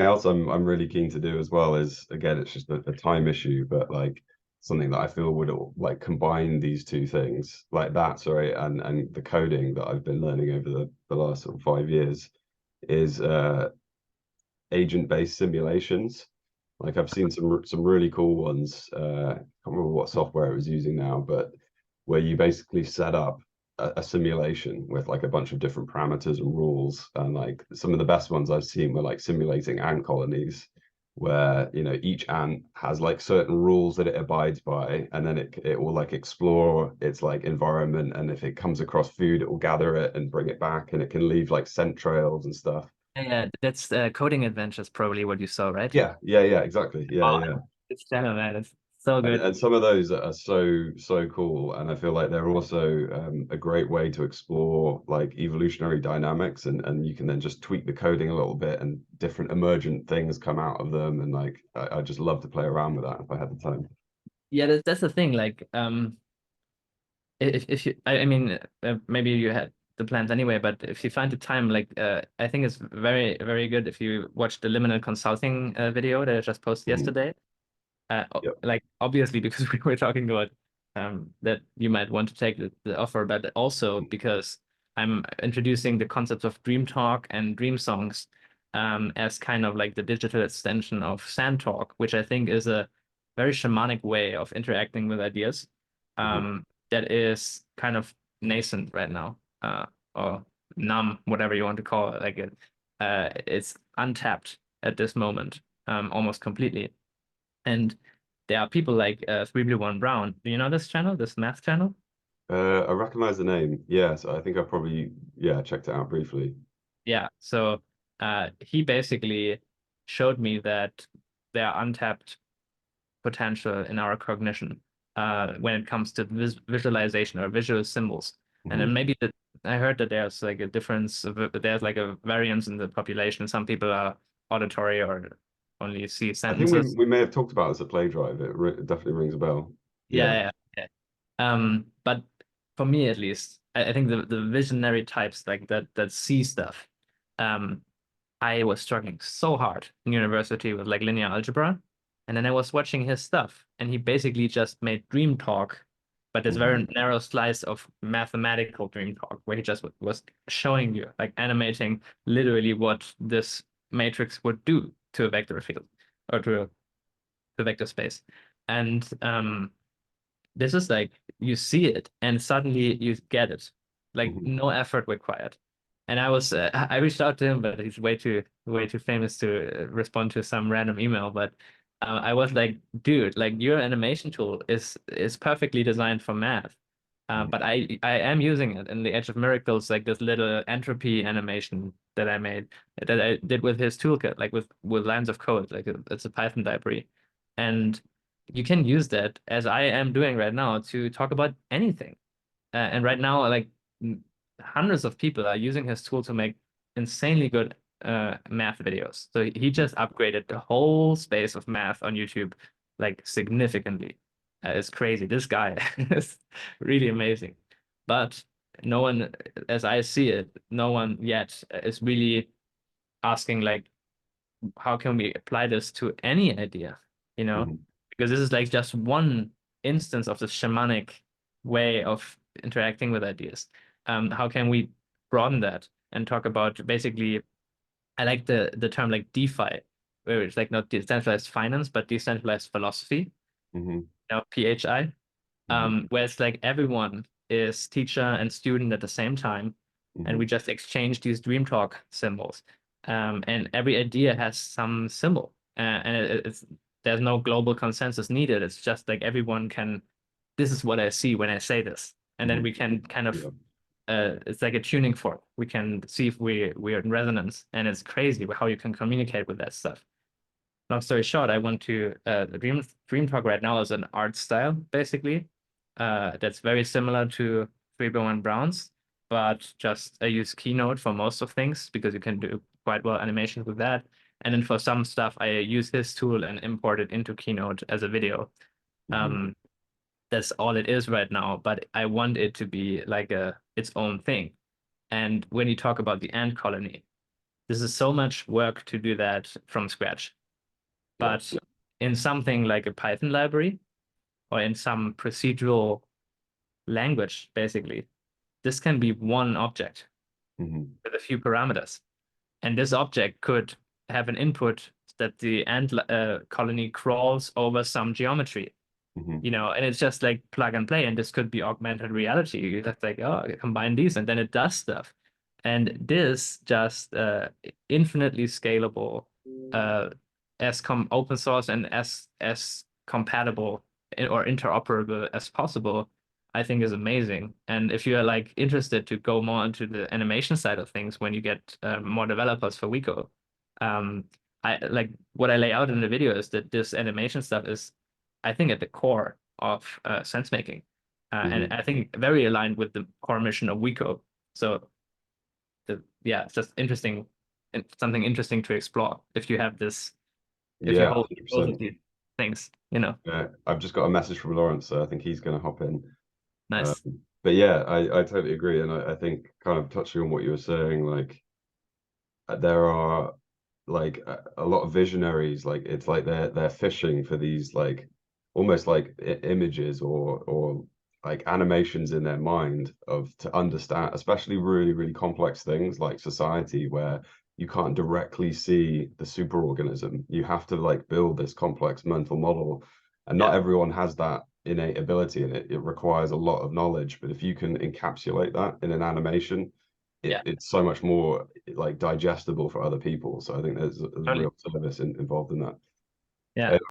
else I'm really keen to do as well is, again, it's just a time issue, but like something that I feel would like combine these two things like that, sorry, and the coding that I've been learning over the last sort of 5 years is agent-based simulations. Like I've seen some really cool ones. I can't remember what software it was using now, but where you basically set up a simulation with like a bunch of different parameters and rules. And like some of the best ones I've seen were like simulating ant colonies, where each ant has like certain rules that it abides by, and then it will like explore its like environment, and if it comes across food, it will gather it and bring it back, and it can leave like scent trails and stuff. Yeah, that's Coding Adventures, probably what you saw, right? Yeah, exactly. Yeah, Oh, yeah. it's channel, man. It's so And good. and some of those are so cool, and I feel like they're also a great way to explore like evolutionary dynamics, and you can then just tweak the coding a little bit, and different emergent things come out of them, and like I just love to play around with that if I had the time. Yeah, that's the thing. Like, if you, I mean, maybe you had the plans anyway, but if you find the time, like, I think it's very, very good if you watch the liminal consulting video that I just posted Mhm. yesterday. Yep. Like, obviously, because we were talking about that you might want to take the offer, but also because I'm introducing the concepts of dream talk and dream songs as kind of like the digital extension of sand talk, which I think is a very shamanic way of interacting with ideas Mhm. that is kind of nascent right now, or numb, whatever you want to call it. Like it's untapped at this moment, almost completely. And there are people like 3 Blue 1 Brown. Do you know this channel, this math channel? I recognize the name. Yes, I think I probably, yeah, checked it out briefly. Yeah. So he basically showed me that there are untapped potential in our cognition when it comes to visualization or visual symbols. And then Mhm. maybe I heard that there's like a difference, there's like a variance in the population. Some people are auditory or only see I think we sentences. we may have talked about this at Play Drive. It definitely rings a bell. Yeah. Yeah, yeah. But for me at least, I think the visionary types like that see stuff. Um, I was struggling so hard in university with like linear algebra, and then I was watching his stuff, and he basically just made dream talk, but this Mhm. very narrow slice of mathematical dream talk, where he just was showing you, like animating literally what this matrix would do to a vector field or to a vector space. And this is like you see it and suddenly you get it, like Mhm. no effort required. And I reached out to him, but he's way too famous to respond to some random email. But I was like, dude, like your animation tool is perfectly designed for math. Mhm. But I am using it in the Edge of Miracles, like this little entropy animation that I made, that I did with his toolkit, like with lines of code, like it's a Python library, and you can use that as I am doing right now to talk about anything. And right now, like hundreds of people are using his tool to make insanely good math videos. So he just upgraded the whole space of math on YouTube like significantly. It's crazy. This guy is really amazing. But no one, as I see it, no one yet is really asking like, how can we apply this to any idea? You know, Mhm. because this is like just one instance of the shamanic way of interacting with ideas. How can we broaden that and talk about basically, I like the term like DeFi, where it's like not decentralized finance, but decentralized philosophy, Mhm. PHI, Mhm. where it's like everyone is teacher and student at the same time, and we Mhm. just exchange these dream talk symbols. And every idea has some symbol, and it's there's no global consensus needed. It's just like everyone can. This is what I see when I say this, and then Mhm. we can kind of. Yeah. It's like a tuning fork. We can see if we're in resonance, and it's crazy how you can communicate with that stuff. Long story short, I went to the Dream Talk right now is an art style, basically. That's very similar to 301 Browns, but just I use Keynote for most of things because you can do quite well animations with that. And then for some stuff, I use his tool and import it into Keynote as a video. Mhm. Um, that's all it is right now, but I want it to be like its own thing. And when you talk about the ant colony, this is so much work to do that from scratch. But in something like a Python library or in some procedural language, basically, this can be one object with a few parameters. And this object could have an input that the ant colony crawls over some geometry, you know, and it's just like plug and play. And this could be augmented reality. You just like, oh, combine these, and then it does stuff. And this just infinitely scalable, as open source and as compatible or interoperable as possible, I think is amazing. And if you're like interested to go more into the animation side of things when you get more developers for Wiko, I like what I lay out in the video is that this animation stuff is, I think, at the core of sense making, and I think very aligned with the core mission of Wiko. So, yeah, it's just interesting, something interesting to explore if you have this, if you hold both of these things, you know. Yeah, I've just got a message from Lawrence, so I think he's going to hop in. Nice. But yeah, I totally agree, and I think kind of touching on what you were saying, like there are like a lot of visionaries, like it's like they're fishing for these like almost like images or like animations in their mind of to understand, especially really complex things like society, where you can't directly see the superorganism. You have to like build this complex mental model, and not everyone has that innate ability, and it requires a lot of knowledge. But if you can encapsulate that in an animation, it's so much more like digestible for other people. So I think there's a real service involved in that. Yeah.